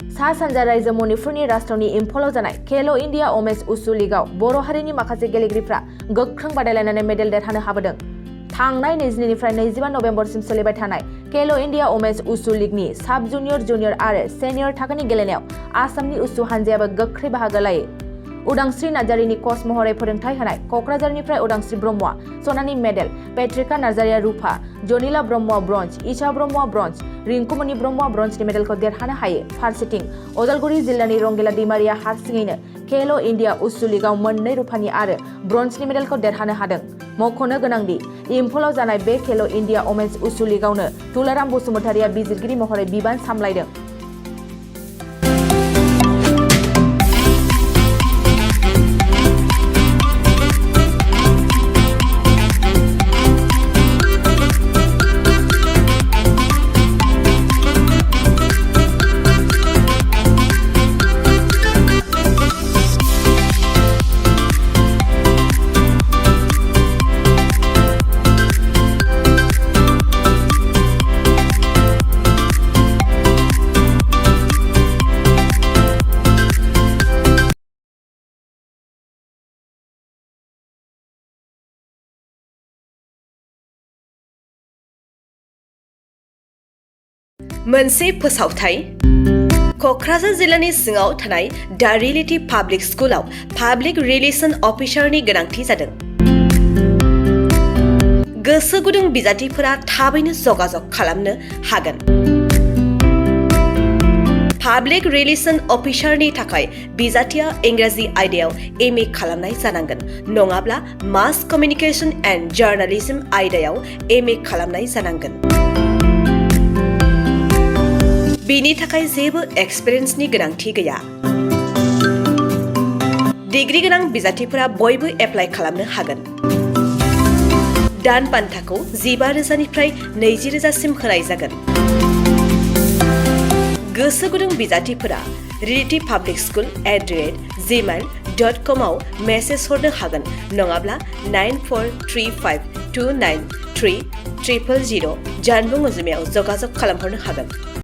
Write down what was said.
सा सानजा रायजो मणिपुरनि राजथावनि इम्फलाव जानाय खेलो इंडिया वुमेन्स उसु लीगआव बर' हारिनि माखासे गेलेगिरिफ्रा गोख्रों बादायलायनानै मेडेल देरहानो हाबोदों। थांनाय 22निफ्राय 25 नभेम्बरसिम सोलिबाय थानाय खेलो इंडिया वुमेन्स उसु लीगनि साब जुनियर, जुनियर आरो सेनियर थाखोनि गेलेनायाव आसामनि उसु हानजायाबो गोख्रै बाहागो लायो। उदांस्रि नार्जारिनि कच महरै फोरोंथाय होनाय क'क्राझारनिफ्राय उदांस्रि ब्रह्मआ सनानि मेडेल, पेट्रिका नार्जारिया रुपा, जनिला ब्रह्मआ ब्रन्ज, इशा ब्रह्मआ ब्रन्ज, रिंकुमनि ब्रह्मआ ब्रन्जनि मेडेलखौ देरहानो हायो। फारसेथिं उदालगुरि जिल्लानि रंगिला दैमारिया हारसिङैनो खेलो इंडिया उसु लीगआव 2 रुपानि आरो ब्रन्जनि मेडेलखौ देरहानो हादों। मख'नो गोनांदि इम्फलाव जानाय बे खेलो इंडिया वुमेन्स उसु लीगआवनो तुलाराम बसुमतारिया बिजिरगिरि महरै बिबान सामलायदों। मोनसे फोसावथाय क'क्राझार जिल्लानि सिङाव थानाय दा रियेलिटी पाब्लिक स्कुलाव पाब्लिक रिलेशन अफिसारनि गोनांथि जादों। गोसो गुदुं बिजाथिफोरा थाबैनो जगाजग खालामनो हागोन। पाब्लिक रिलेशन अफिसारनि थाखाय बिजाथिया इंराजि आयदायाव एमए खालामनाय जानांगोन, नङाब्ला मास कमिउनिकेशन एन्ड जार्नालिज्म आयदायाव एमए खालामनाय जानांगोन। बिनि थाखाय जेबो एक्सपिरियेन्सनि गोनांथि गैया। डिग्री गोनां बिजाथिफोरा बयबो एप्लाइ खालामनो हागोन। दान बान्थाखौ 15,000निफ्राय 20,000सिम होनाय जागोन। गोसो गुदुं बिजाथिफोरा रियेलिटी पाब्लिक स्कुल @gmail.com आव मेसेज हरनो हागोन, नङाब्ला 9435293000 जानबुं अनजिमायाव जगाजग खालामहरनो हागोन।